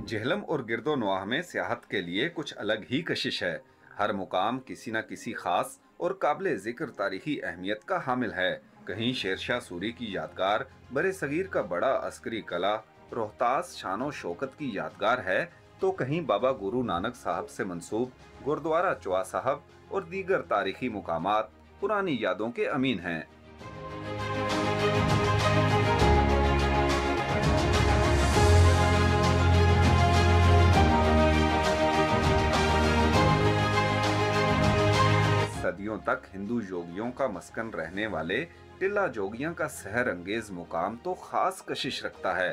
झेलम और गिरदोनवाह में सियाहत के लिए कुछ अलग ही कशिश है। हर मुकाम किसी न किसी खास और काबिल जिक्र तारीखी अहमियत का हामिल है। कहीं शेरशाह सूरी की यादगार बरे सगीर का बड़ा अस्करी कला रोहतास शानो शौकत की यादगार है, तो कहीं बाबा गुरु नानक साहब से मंसूब गुरुद्वारा चौआ साहब और दीगर तारीखी मुकामात पुरानी यादों के अमीन हैं। सदियों तक हिंदू योगियों का मस्कन रहने वाले टिल्ला जोगियां का सहर अंगेज मुकाम तो खास कशिश रखता है।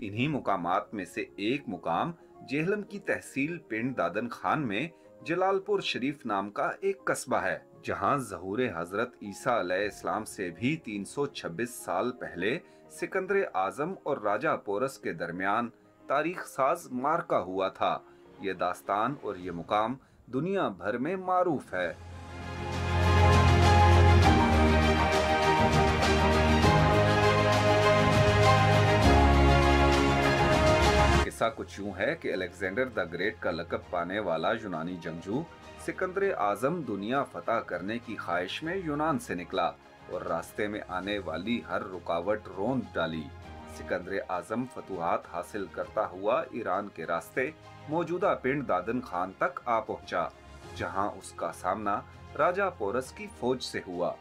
इन्हीं मुकामात में से एक मुकाम जेहलम की तहसील पिंड दादन खान में जलालपुर शरीफ नाम का एक कस्बा है, जहां ज़हूर हजरत ईसा अलैहिस्सलाम से भी 326 साल पहले सिकंदर आजम और राजा पोरस के दरमियान तारीख साज मार्का हुआ था। ये दास्तान और ये मुकाम दुनिया भर में मारूफ है। किस्सा कुछ यूं है कि अलेक्जेंडर द ग्रेट का लक़ब पाने वाला यूनानी जंगजू सिकंदर आजम दुनिया फतह करने की ख्वाहिश में यूनान से निकला और रास्ते में आने वाली हर रुकावट रोंद डाली। सिकंदर आजम फतुहात हासिल करता हुआ ईरान के रास्ते मौजूदा पिंड दादन खान तक आ पहुंचा, जहां उसका सामना राजा पोरस की फौज से हुआ।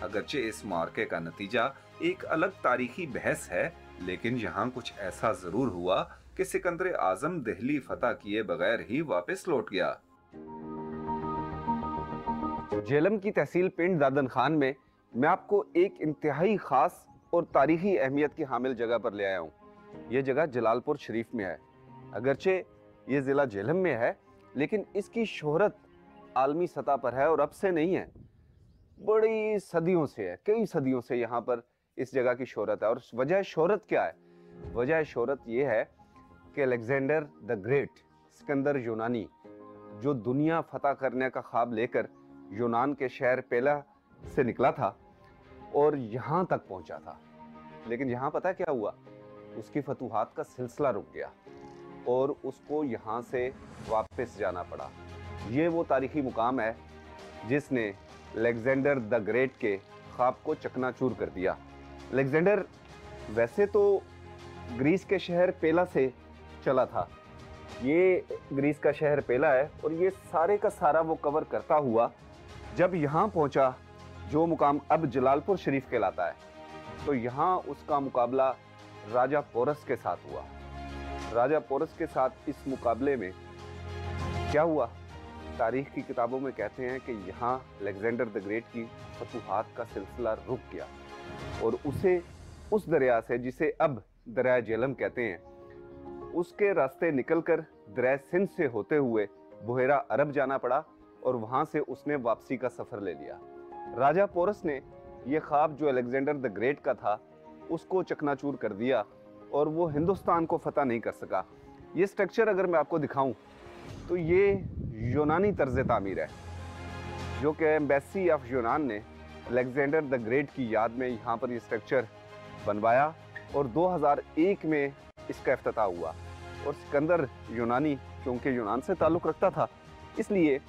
अगरचे इस मार्के का नतीजा एक अलग तारीखी बहस है, लेकिन यहाँ कुछ ऐसा जरूर हुआ कि सिकंदर आजम दिल्ली फतह किए बगैर ही वापस लौट गया। झेलम की तहसील पिंड दादन खान में मैं आपको एक इंतहाई खास और तारीखी अहमियत की हामिल जगह पर ले आया हूँ। ये जगह जलालपुर शरीफ में है। अगरचे ये ज़िला झेलम में है, लेकिन इसकी शोहरत आलमी सतह पर है और अब से नहीं है, बड़ी सदियों से है। कई सदियों से यहाँ पर इस जगह की शोहरत है। और वजह शोहरत क्या है? वजह शोहरत ये है कि अलेक्जेंडर द ग्रेट, सिकंदर यूनानी, जो दुनिया फतह करने का ख्वाब लेकर यूनान के शहर पेला से निकला था और यहाँ तक पहुँचा था, लेकिन यहाँ पता क्या हुआ? उसकी फतूहात का सिलसिला रुक गया और उसको यहाँ से वापस जाना पड़ा। ये वो तारीखी मुकाम है जिसने अलेक्जेंडर द ग्रेट के ख्वाब को चकनाचूर कर दिया। अलेक्जेंडर वैसे तो ग्रीस के शहर पेला से चला था। ये ग्रीस का शहर पेला है और ये सारे का सारा वो कवर करता हुआ जब यहाँ पहुँचा, जो मुकाम अब जलालपुर शरीफ कहलाता है, तो यहाँ उसका मुकाबला राजा पोरस के साथ हुआ। राजा पोरस के साथ इस मुकाबले में क्या हुआ? तारीख की किताबों में कहते हैं कि यहाँ अलेक्जेंडर द ग्रेट की फतूहात का सिलसिला रुक गया और उसे उस दरिया से, जिसे अब दरिया झेलम कहते हैं, उसके रास्ते निकलकर दरिया सिंध से होते हुए बुहेरा अरब जाना पड़ा और वहाँ से उसने वापसी का सफ़र ले लिया। राजा पोरस ने यह ख्वाब जो अलेक्जेंडर द ग्रेट का था उसको चकनाचूर कर दिया और वो हिंदुस्तान को फतह नहीं कर सका। ये स्ट्रक्चर अगर मैं आपको दिखाऊं तो ये यूनानी तर्ज तामीर है, जो कि एम्बेसी ऑफ यूनान ने अलेक्जेंडर द ग्रेट की याद में यहाँ पर ये स्ट्रक्चर बनवाया और 2001 में इसका इफ्तिताह हुआ। और सिकंदर यूनानी क्योंकि यूनान से ताल्लुक़ रखता था, इसलिए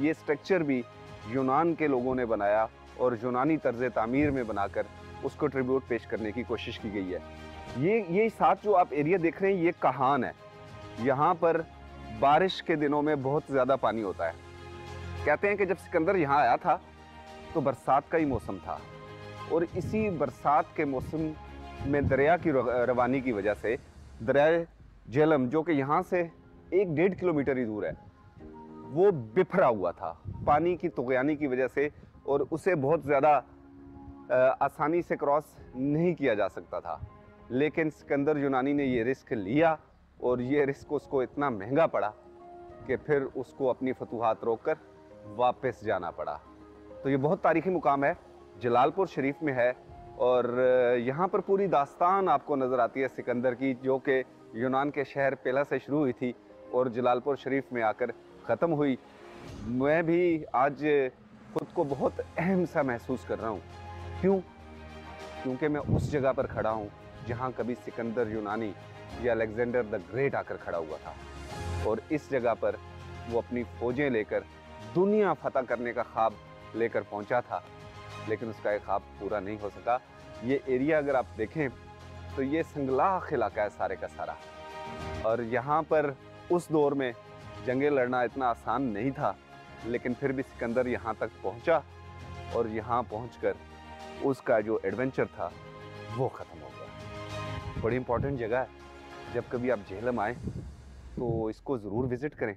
ये स्ट्रक्चर भी यूनान के लोगों ने बनाया और यूनानी तर्ज तामीर में बनाकर उसको ट्रिब्यूट पेश करने की कोशिश की गई है। ये साथ जो आप एरिया देख रहे हैं, ये कहान है। यहाँ पर बारिश के दिनों में बहुत ज़्यादा पानी होता है। कहते हैं कि जब सिकंदर यहाँ आया था तो बरसात का ही मौसम था और इसी बरसात के मौसम में दरिया की रवानी की वजह से दरिया झेलम, जो कि यहाँ से 1-1.5 किलोमीटर ही दूर है, वो बिफरा हुआ था पानी की तुग़यानी की वजह से और उसे बहुत ज़्यादा आसानी से क्रॉस नहीं किया जा सकता था। लेकिन सिकंदर यूनानी ने ये रिस्क लिया और ये रिस्क उसको इतना महंगा पड़ा कि फिर उसको अपनी फतूहात रोककर वापस जाना पड़ा। तो ये बहुत तारीखी मुकाम है, जलालपुर शरीफ में है और यहाँ पर पूरी दास्तान आपको नज़र आती है सिकंदर की, जो कि यूनान के शहर पेला से शुरू हुई थी और जलालपुर शरीफ में आकर ख़त्म हुई। मैं भी आज खुद को बहुत अहम सा महसूस कर रहा हूँ क्यों? क्योंकि मैं उस जगह पर खड़ा हूँ जहाँ कभी सिकंदर यूनानी या अलेक्जेंडर द ग्रेट आकर खड़ा हुआ था, और इस जगह पर वो अपनी फौजें लेकर दुनिया फतह करने का ख्वाब लेकर पहुंचा था, लेकिन उसका एक ख्वाब पूरा नहीं हो सका। ये एरिया अगर आप देखें तो ये संगलाख इलाका है सारे का सारा, और यहाँ पर उस दौर में जंगें लड़ना इतना आसान नहीं था, लेकिन फिर भी सिकंदर यहाँ तक पहुँचा और यहाँ पहुँचकर उसका जो एडवेंचर था वो ख़त्म हो गया। बड़ी इंपॉर्टेंट जगह है, जब कभी आप झेलम आए तो इसको ज़रूर विज़िट करें।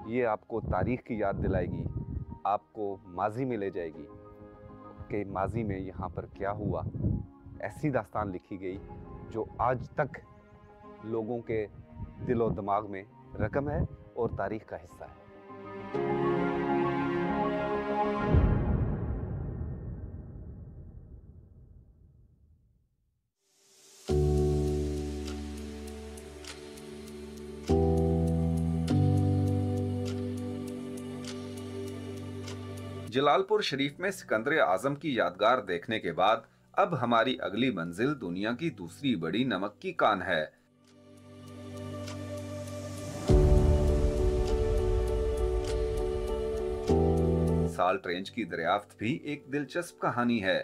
ये आपको तारीख़ की याद दिलाएगी, आपको माजी में ले जाएगी कि माजी में यहाँ पर क्या हुआ। ऐसी दास्तान लिखी गई जो आज तक लोगों के दिलो दिमाग में रकम है और तारीख़ का हिस्सा है। जलालपुर शरीफ में सिकंदर आजम की यादगार देखने के बाद अब हमारी अगली मंजिल दुनिया की दूसरी बड़ी नमक की कान है। साल्ट रेंज की दरियाफ्त भी एक दिलचस्प कहानी है।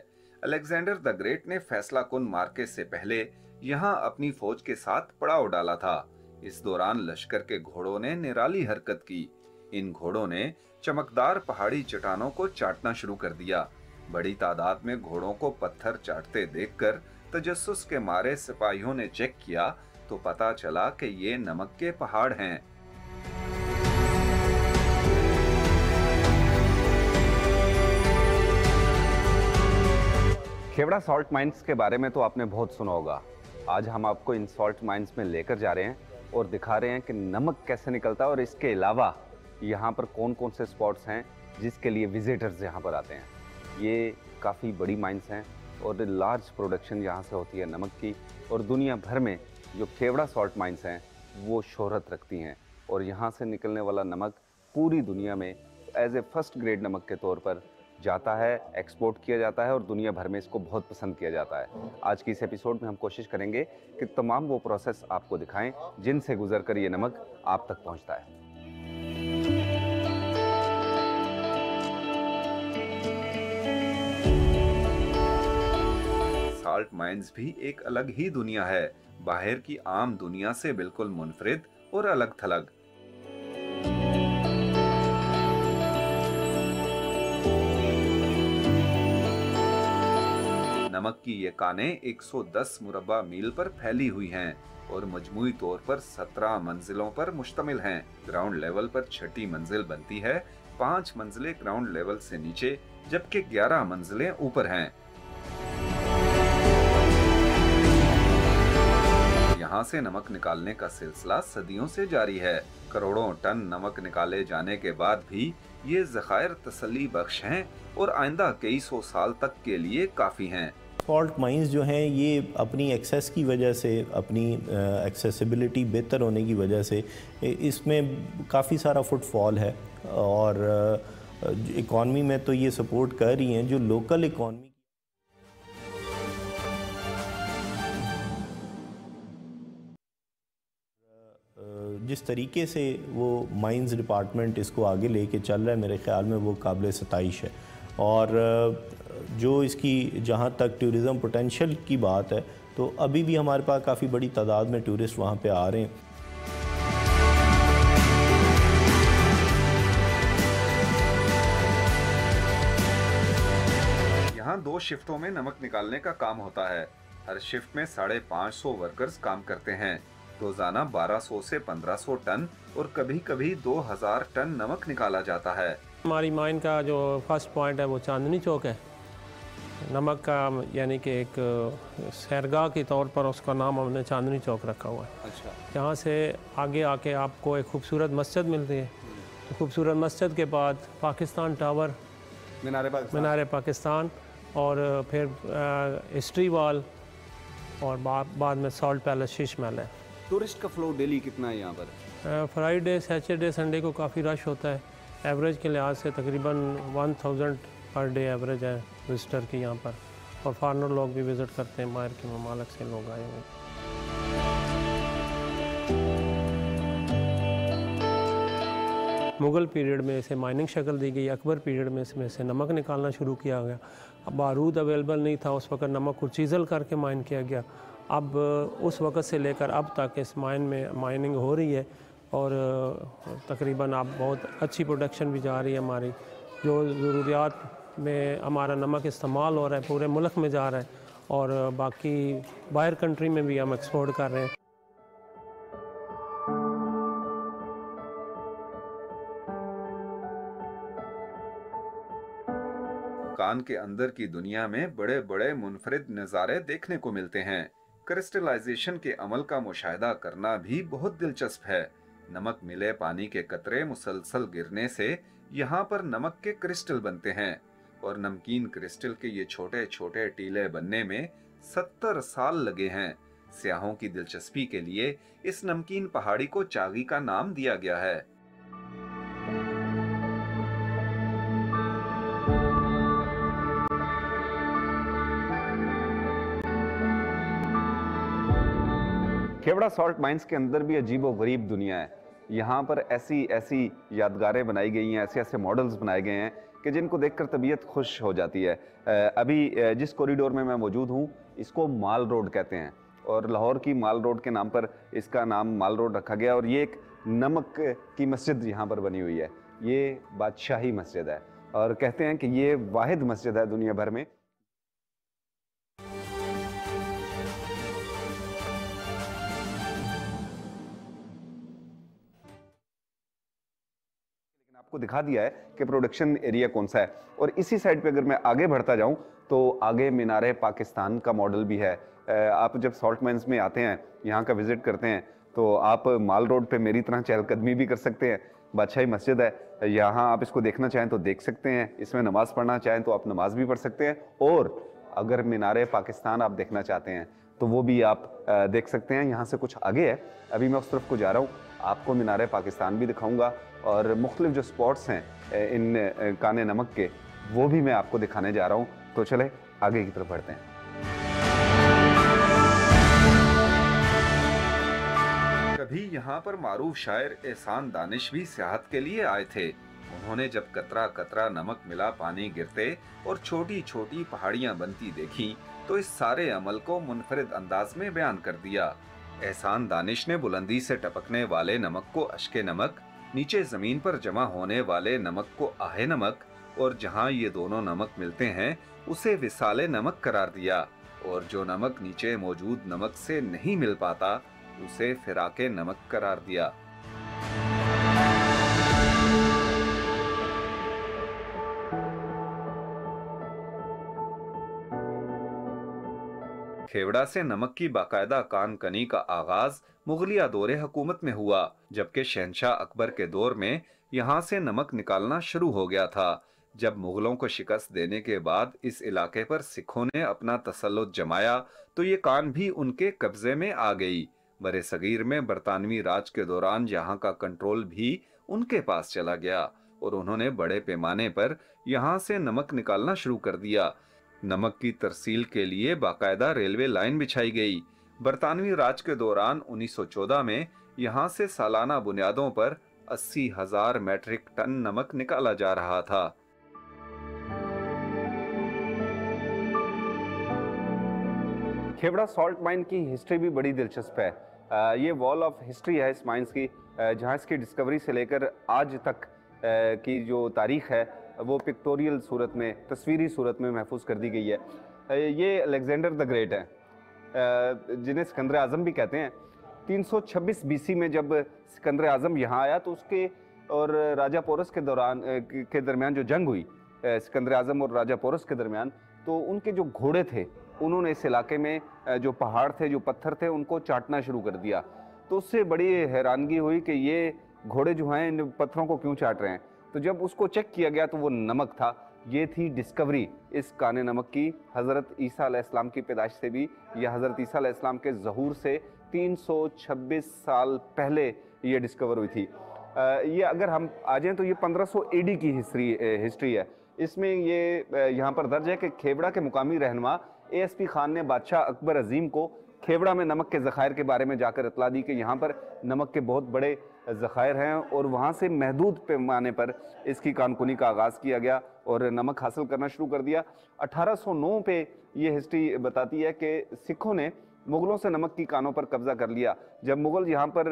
अलेक्जेंडर द ग्रेट ने फैसला कुन मार्के से पहले यहाँ अपनी फौज के साथ पड़ाव डाला था। इस दौरान लश्कर के घोड़ों ने निराली हरकत की। इन घोड़ों ने चमकदार पहाड़ी चट्टानों को चाटना शुरू कर दिया। बड़ी तादाद में घोड़ों को पत्थर चाटते देखकर तजस्सुस के मारे सिपाहियों ने चेक किया तो पता चला कि ये नमक के पहाड़ हैं। खेवड़ा सॉल्ट माइंस के बारे में तो आपने बहुत सुना होगा। आज हम आपको इन सॉल्ट माइंस में लेकर जा रहे हैं और दिखा रहे हैं कि नमक कैसे निकलता है, और इसके अलावा यहाँ पर कौन कौन से स्पॉट्स हैं जिसके लिए विजिटर्स यहाँ पर आते हैं। ये काफ़ी बड़ी माइंस हैं और लार्ज प्रोडक्शन यहाँ से होती है नमक की, और दुनिया भर में जो खेवड़ा सॉल्ट माइंस हैं वो शोहरत रखती हैं, और यहाँ से निकलने वाला नमक पूरी दुनिया में एज ए फर्स्ट ग्रेड नमक के तौर पर जाता है, एक्सपोर्ट किया जाता है, और दुनिया भर में इसको बहुत पसंद किया जाता है। आज की इस एपिसोड में हम कोशिश करेंगे कि तमाम वो प्रोसेस आपको दिखाएं जिनसे गुजरकर ये नमक आप तक पहुँचता है। साल्ट माइंस भी एक अलग ही दुनिया है, बाहर की आम दुनिया से बिल्कुल मुनफरिद और अलग थलग। नमक की ये कानें 110 मुरब्बा मील पर फैली हुई हैं और मजमूई तौर पर 17 मंजिलों पर मुश्तमिल हैं। ग्राउंड लेवल पर छठी मंजिल बनती है, 5 मंजिलें ग्राउंड लेवल से नीचे जबकि 11 मंजिलें ऊपर हैं। यहाँ से नमक निकालने का सिलसिला सदियों से जारी है। करोड़ों टन नमक निकाले जाने के बाद भी ये ज़खायर तसल्ली बख्श हैं और आइंदा कई सौ साल तक के लिए काफ़ी हैं। सॉल्ट माइंस जो हैं ये अपनी एक्सेस की वजह से, अपनी एक्सेसिबिलिटी बेहतर होने की वजह से इसमें काफ़ी सारा फुटफॉल है, और इकॉनमी में तो ये सपोर्ट कर रही हैं। जो लोकल इकॉनमी जिस तरीके से वो माइंस डिपार्टमेंट इसको आगे लेके चल रहा है, मेरे ख़्याल में वो काबिल सताइश है। और जो इसकी जहाँ तक टूरिज़म पोटेंशियल की बात है, तो अभी भी हमारे पास काफ़ी बड़ी तादाद में टूरिस्ट वहाँ पे आ रहे हैं। यहाँ 2 शिफ्टों में नमक निकालने का काम होता है। हर शिफ्ट में 550 वर्कर्स काम करते हैं। रोजाना 1200 से 1500 टन और कभी कभी 2000 टन नमक निकाला जाता है। हमारी माइन का जो फर्स्ट पॉइंट है वो चांदनी चौक है। नमक का यानी कि एक सैरगाह के तौर पर उसका नाम हमने चांदनी चौक रखा हुआ है। अच्छा। यहाँ से आगे आके आपको एक खूबसूरत मस्जिद मिलती है। तो खूबसूरत मस्जिद के बाद पाकिस्तान टावर, मीनार पाकिस्तान, और फिर हिस्ट्री वॉल, और बाद में सॉल्ट पैलेस शीश महल है। टूरिस्ट का फ्लो डेली कितना है यहाँ पर? फ्राइडे, सैटरडे, संडे को काफ़ी रश होता है। एवरेज के लिहाज से तकरीबन 1000 पर डे एवरेज है विजिटर की यहाँ पर, और फॉरेनर लोग भी विज़िट करते हैं, बाहर के ममालिक से लोग आए हुए। मुग़ल पीरियड में इसे माइनिंग शक्ल दी गई, अकबर पीरियड में इसमें से नमक निकालना शुरू किया गया। अब बारूद अवेलेबल नहीं था उस वक़्त, नमक को चीज़ल करके माइन किया गया। अब उस वक़्त से लेकर अब तक इस माइन में माइनिंग हो रही है और तकरीबन अब बहुत अच्छी प्रोडक्शन भी जा रही है हमारी। जो ज़रूरियात में हमारा नमक इस्तेमाल हो रहा है पूरे मुल्क में जा रहा है, और बाकी बाहर कंट्री में भी हम एक्सपोर्ट कर रहे हैं। कान के अंदर की दुनिया में बड़े बड़े मुनफरिद नज़ारे देखने को मिलते हैं। क्रिस्टलाइजेशन के अमल का मुशाहिदा करना भी बहुत दिलचस्प है। नमक मिले पानी के कतरे मुसलसल गिरने से यहाँ पर नमक के क्रिस्टल बनते हैं, और नमकीन क्रिस्टल के ये छोटे छोटे टीले बनने में 70 साल लगे हैं। सियाहों की दिलचस्पी के लिए इस नमकीन पहाड़ी को चागी का नाम दिया गया है। खेवड़ा सॉल्ट माइंस के अंदर भी अजीब व गरीब दुनिया है। यहाँ पर ऐसी ऐसी यादगारें बनाई गई हैं, ऐसे ऐसे मॉडल्स बनाए गए हैं कि जिनको देखकर तबीयत खुश हो जाती है। अभी जिस कॉरिडोर में मैं मौजूद हूँ इसको माल रोड कहते हैं, और लाहौर की माल रोड के नाम पर इसका नाम माल रोड रखा गया। और ये एक नमक की मस्जिद यहाँ पर बनी हुई है। ये बादशाही मस्जिद है, और कहते हैं कि ये वाहिद मस्जिद है दुनिया भर में। आपको दिखा दिया है कि प्रोडक्शन एरिया कौन सा है। और इसी साइड पे अगर मैं आगे बढ़ता जाऊं तो आगे मीनारे पाकिस्तान का मॉडल भी है। आप जब सॉल्ट माइंस में आते हैं, यहाँ का विजिट करते हैं, तो आप माल रोड पे मेरी तरह चहलकदमी भी कर सकते हैं। बादशाही मस्जिद है, यहाँ आप इसको देखना चाहें तो देख सकते हैं, इसमें नमाज पढ़ना चाहें तो आप नमाज भी पढ़ सकते हैं, और अगर मीनारे पाकिस्तान आप देखना चाहते हैं तो वो भी आप देख सकते हैं। यहाँ से कुछ आगे है, अभी मैं उस तरफ को जा रहा हूँ, आपको मीनारे पाकिस्तान भी दिखाऊंगा, और मुख्तलिफ जो स्पॉट्स हैं इन काने नमक के वो भी मैं आपको दिखाने जा रहा हूँ। तो चले आगे की तरफ बढ़ते हैं। कभी यहाँ पर मारूफ शायर एहसान दानिश भी सियाहत के लिए आए थे। उन्होंने जब कतरा कतरा नमक मिला पानी गिरते और छोटी छोटी पहाड़ियां बनती देखी तो इस सारे अमल को मुनफरिद अंदाज में बयान कर दिया। एहसान दानिश ने बुलंदी से टपकने वाले नमक को अश्के नमक, नीचे जमीन पर जमा होने वाले नमक को आहे नमक, और जहां ये दोनों नमक मिलते हैं उसे विसाले नमक करार दिया, और जो नमक नीचे मौजूद नमक से नहीं मिल पाता उसे फिराके नमक करार दिया। खेवड़ा से नमक की बाकायदा कान कनी का आगाज मुगलिया दौरे हुकूमत में हुआ, जबकि शहनशाह अकबर के दौर में यहाँ से नमक निकालना शुरू हो गया था। जब मुगलों को शिकस्त देने के बाद इस इलाके पर सिखों ने अपना तसल्लुत जमाया तो ये कान भी उनके कब्जे में आ गई। बरे सगीर में बरतानवी राज के दौरान यहाँ का कंट्रोल भी उनके पास चला गया और उन्होंने बड़े पैमाने पर यहाँ से नमक निकालना शुरू कर दिया। नमक की तरसील के लिए बाकायदा रेलवे लाइन बिछाई गई। बरतानवी राज के दौरान 1914 में यहाँ से सालाना बुनियादों पर 80,000 मैट्रिक टन नमक निकाला जा रहा था। खेवड़ा सॉल्ट माइन की हिस्ट्री भी बड़ी दिलचस्प है। ये वॉल ऑफ हिस्ट्री है इस माइंस की, जहाँ इसकी डिस्कवरी से लेकर आज तक की जो तारीख है वो पिक्टोरियल सूरत में, तस्वीरी सूरत में महफूज कर दी गई है। ये अलेक्जेंडर द ग्रेट हैं, जिन्हें सिकंदर आज़म भी कहते हैं। 326 बीसी में जब सिकंदर आज़म यहाँ आया तो उसके और राजा पोरस के दरमियान जो जंग हुई, सिकंदर आज़म और राजा पोरस के दरमियान, तो उनके जो घोड़े थे उन्होंने इस इलाके में जो पहाड़ थे, जो पत्थर थे, उनको चाटना शुरू कर दिया। तो उससे बड़ी हैरानगी हुई कि ये घोड़े जो हैं इन पत्थरों को क्यों चाट रहे हैं। तो जब उसको चेक किया गया तो वो नमक था। ये थी डिस्कवरी इस काने नमक की। हज़रत ईसा अलैहिस्सलाम की पैदाइश से भी, या हज़रत ईसा अलैहिस्सलाम के ज़हूर से 326 साल पहले ये डिस्कवर हुई थी। ये अगर हम आ जाएं तो ये 1500 AD की हिस्ट्री है। इसमें ये यहाँ पर दर्ज है कि खेवड़ा के मुकामी रहनुमा ASP खान ने बादशाह अकबर अजीम को खेवड़ा में नमक के ज़खायर के बारे में जाकर इतला दी कि यहाँ पर नमक के बहुत बड़े ज़खायर हैं और वहाँ से महदूद पैमाने पर इसकी कानकुनी का आगाज़ किया गया और नमक हासिल करना शुरू कर दिया। 1809 पे ये हिस्ट्री बताती है कि सिखों ने मुग़लों से नमक की कानों पर कब्ज़ा कर लिया। जब मुग़ल यहाँ पर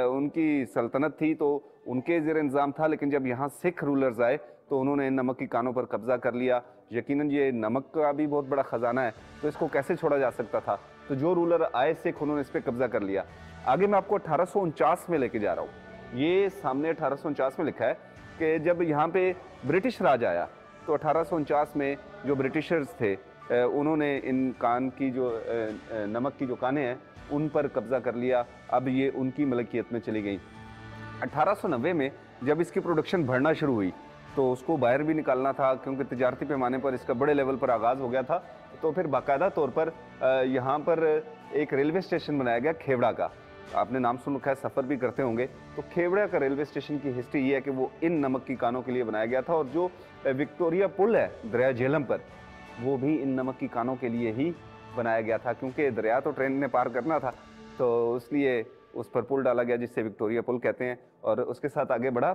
उनकी सल्तनत थी तो उनके ज़ेर इंतज़ाम था, लेकिन जब यहाँ सिख रूलर्स आए तो उन्होंने नमक की कानों पर कब्ज़ा कर लिया। यकीनन ये नमक का भी बहुत बड़ा ख़जाना है, तो इसको कैसे छोड़ा जा सकता था। तो जो रूलर आए सिख, उन्होंने इस पर कब्ज़ा कर लिया। आगे मैं आपको 1849 में लेके जा रहा हूँ। ये सामने 1849 में लिखा है कि जब यहाँ पे ब्रिटिश राज आया तो 1849 में जो ब्रिटिशर्स थे उन्होंने इन कान की जो नमक की जो कानें हैं उन पर कब्ज़ा कर लिया। अब ये उनकी मलकियत में चली गई। 1890 में जब इसकी प्रोडक्शन बढ़ना शुरू हुई तो उसको बाहर भी निकालना था, क्योंकि तिजारती पैमाने पर इसका बड़े लेवल पर आगाज़ हो गया था। तो फिर बाकायदा तौर पर यहाँ पर एक रेलवे स्टेशन बनाया गया खेवड़ा का। आपने नाम सुन रखा है, सफ़र भी करते होंगे। तो खेवड़ा का रेलवे स्टेशन की हिस्ट्री ये है कि वो इन नमक की कानों के लिए बनाया गया था, और जो विक्टोरिया पुल है दरिया झेलम पर, वो भी इन नमक की कानों के लिए ही बनाया गया था, क्योंकि दरिया तो ट्रेन ने पार करना था, तो इसलिए उस पर पुल डाला गया जिससे विक्टोरिया पुल कहते हैं। और उसके साथ आगे बढ़ा।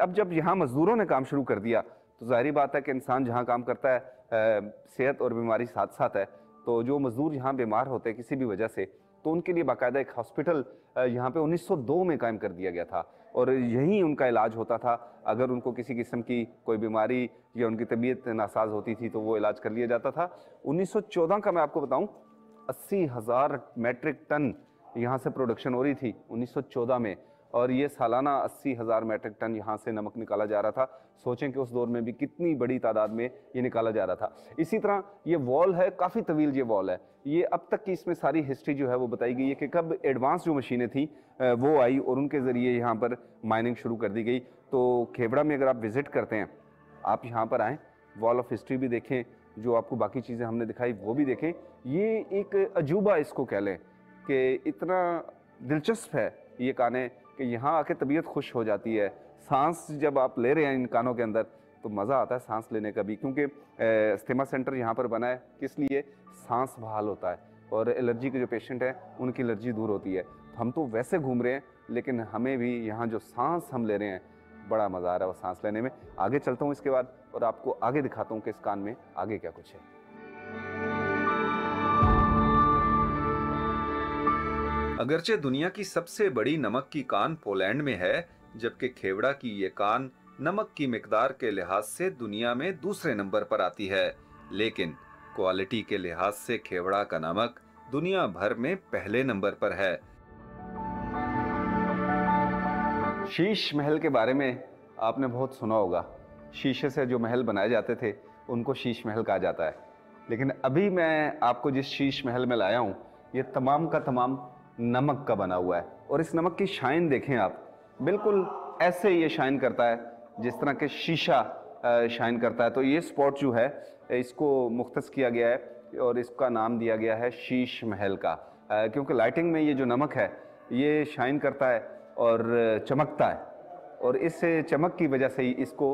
अब जब यहाँ मज़दूरों ने काम शुरू कर दिया तो जाहिर बात है कि इंसान जहाँ काम करता है सेहत और बीमारी साथ साथ है। तो जो मज़दूर यहाँ बीमार होते हैं किसी भी वजह से, तो उनके लिए बाकायदा एक हॉस्पिटल यहाँ पे 1902 में कायम कर दिया गया था, और यहीं उनका इलाज होता था। अगर उनको किसी किस्म की कोई बीमारी या उनकी तबीयत नासाज होती थी तो वो इलाज कर लिया जाता था। 1914 का मैं आपको बताऊं, 80,000 मैट्रिक टन यहाँ से प्रोडक्शन हो रही थी 1914 में, और ये सालाना 80,000 मैट्रिक टन यहाँ से नमक निकाला जा रहा था। सोचें कि उस दौर में भी कितनी बड़ी तादाद में ये निकाला जा रहा था। इसी तरह ये वॉल है, काफ़ी तवील ये वॉल है। ये अब तक की इसमें सारी हिस्ट्री जो है वो बताई गई है कि कब एडवांस जो मशीनें थी वो आई और उनके ज़रिए यहाँ पर माइनिंग शुरू कर दी गई। तो खेवड़ा में अगर आप विज़िट करते हैं, आप यहाँ पर आएँ, वॉल ऑफ हिस्ट्री भी देखें, जो आपको बाकी चीज़ें हमने दिखाई वो भी देखें। ये एक अजूबा इसको कह लें कि इतना दिलचस्प है ये कानें कि यहाँ आके तबीयत खुश हो जाती है। सांस जब आप ले रहे हैं इन कानों के अंदर तो मज़ा आता है सांस लेने का भी, क्योंकि इस्तेमा सेंटर यहाँ पर बना है, किस लिए? सांस बहाल होता है, और एलर्जी के जो पेशेंट हैं उनकी एलर्जी दूर होती है। हम तो वैसे घूम रहे हैं, लेकिन हमें भी यहाँ जो सांस हम ले रहे हैं बड़ा मज़ा आ रहा है वो सांस लेने में। आगे चलता हूँ इसके बाद और आपको आगे दिखाता हूँ कि इस कान में आगे क्या कुछ है। अगरचे दुनिया की सबसे बड़ी नमक की कान पोलैंड में है, जबकि खेवड़ा की ये कान नमक की मिकदार के लिहाज से दुनिया में दूसरे नंबर पर आती है, लेकिन क्वालिटी के लिहाज से खेवड़ा का नमक दुनिया भर में पहले नंबर पर है। शीश महल के बारे में आपने बहुत सुना होगा। शीशे से जो महल बनाए जाते थे उनको शीश महल कहा जाता है। लेकिन अभी मैं आपको जिस शीश महल में लाया हूँ ये तमाम का तमाम नमक का बना हुआ है, और इस नमक की शाइन देखें आप, बिल्कुल ऐसे ये शाइन करता है जिस तरह के शीशा शाइन करता है। तो ये स्पॉट जो है इसको मुख्तस किया गया है और इसका नाम दिया गया है शीश महल का, क्योंकि लाइटिंग में ये जो नमक है ये शाइन करता है और चमकता है, और इस चमक की वजह से ही इसको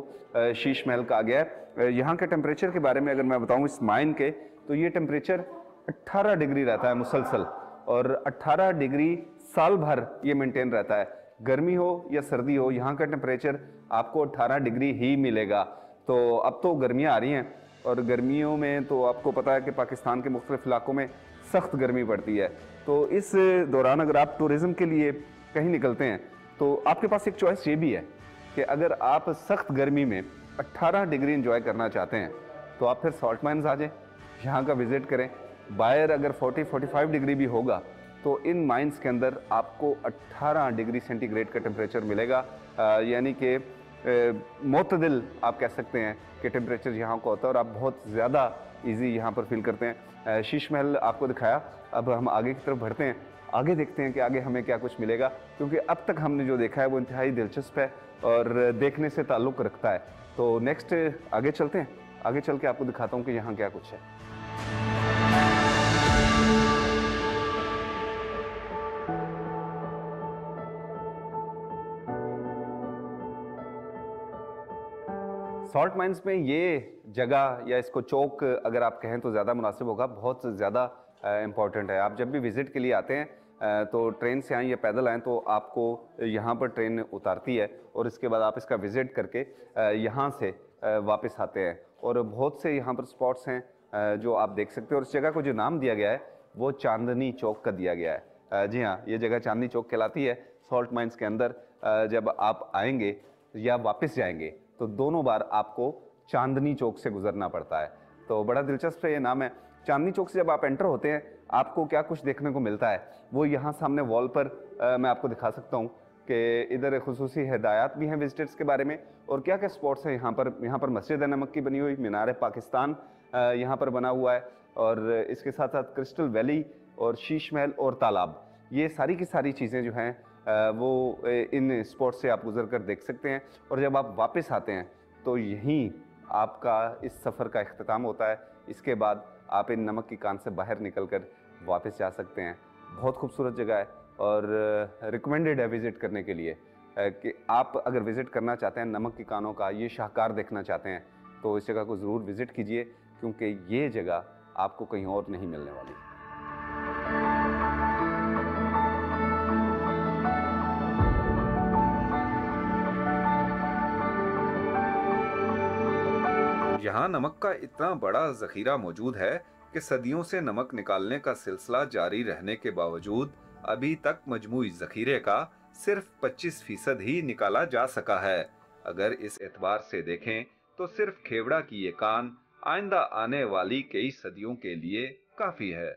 शीश महल कहा गया है। यहाँ के टेम्परेचर के बारे में अगर मैं बताऊँ इस माइन के, तो ये टेम्परेचर 18 डिग्री रहता है मुसलसल, और 18 डिग्री साल भर ये मेंटेन रहता है। गर्मी हो या सर्दी हो, यहाँ का टेम्परेचर आपको 18 डिग्री ही मिलेगा। तो अब तो गर्मियाँ आ रही हैं, और गर्मियों में तो आपको पता है कि पाकिस्तान के मुख्तलिफ इलाकों में सख्त गर्मी पड़ती है। तो इस दौरान अगर आप टूरिज़म के लिए कहीं निकलते हैं तो आपके पास एक चॉइस ये भी है कि अगर आप सख्त गर्मी में 18 डिग्री इंजॉय करना चाहते हैं तो आप फिर सॉल्ट माइन्स आ जाएं, यहाँ का विज़िट करें। बाहर अगर 40-45 डिग्री भी होगा तो इन माइंस के अंदर आपको 18 डिग्री सेंटीग्रेड का टेम्परेचर मिलेगा, यानी कि मोतदिल आप कह सकते हैं कि टेम्परेचर यहाँ का होता है, और आप बहुत ज़्यादा इजी यहाँ पर फील करते हैं। शीश महल आपको दिखाया, अब हम आगे की तरफ बढ़ते हैं, आगे देखते हैं कि आगे हमें क्या कुछ मिलेगा, क्योंकि अब तक हमने जो देखा है वो इंतहाई दिलचस्प है और देखने से ताल्लुक़ रखता है। तो नेक्स्ट आगे चलते हैं, आगे चल के आपको दिखाता हूँ कि यहाँ क्या कुछ है। सॉल्ट माइंस में ये जगह या इसको चौक अगर आप कहें तो ज़्यादा मुनासिब होगा, बहुत ज़्यादा इम्पॉर्टेंट है। आप जब भी विज़िट के लिए आते हैं तो ट्रेन से आएँ या पैदल आएँ तो आपको यहाँ पर ट्रेन उतारती है और इसके बाद आप इसका विज़िट करके यहाँ से वापस आते हैं। और बहुत से यहाँ पर स्पॉट्स हैं जो आप देख सकते हो। और इस जगह को जो नाम दिया गया है वो चांदनी चौक का दिया गया है। जी हाँ, ये जगह चांदनी चौक कहलाती है। सॉल्ट माइंस के अंदर जब आप आएंगे या वापस जाएंगे तो दोनों बार आपको चांदनी चौक से गुजरना पड़ता है। तो बड़ा दिलचस्प है ये नाम है। चांदनी चौक से जब आप एंटर होते हैं आपको क्या कुछ देखने को मिलता है वो यहाँ सामने वॉल पर मैं आपको दिखा सकता हूँ कि इधर खुसूसी हिदायत भी हैं विजिटर्स के बारे में और क्या क्या स्पॉट्स हैं यहाँ पर मस्जिद नमक की बनी हुई, मीनार पाकिस्तान यहाँ पर बना हुआ है और इसके साथ साथ क्रिस्टल वैली और शीश महल और तालाब, ये सारी की सारी चीज़ें जो हैं वो इन स्पॉट से आप गुजर कर देख सकते हैं। और जब आप वापस आते हैं तो यहीं आपका इस सफ़र का इख्तिताम होता है। इसके बाद आप इन नमक की कान से बाहर निकल कर वापस जा सकते हैं। बहुत खूबसूरत जगह है और रिकमेंडेड है विज़िट करने के लिए कि आप अगर विज़िट करना चाहते हैं नमक की कानों का ये शाहकार देखना चाहते हैं तो इस जगह को ज़रूर विज़िट कीजिए, क्योंकि ये जगह आपको कहीं और नहीं मिलने वाली। यहाँ नमक का इतना बड़ा जखीरा मौजूद है कि सदियों से नमक निकालने का सिलसिला जारी रहने के बावजूद अभी तक मजमूई जखीरे का सिर्फ 25% ही निकाला जा सका है। अगर इस एतबार से देखें तो सिर्फ खेवड़ा की ये कान आइंदा आने वाली कई सदियों के लिए काफी है।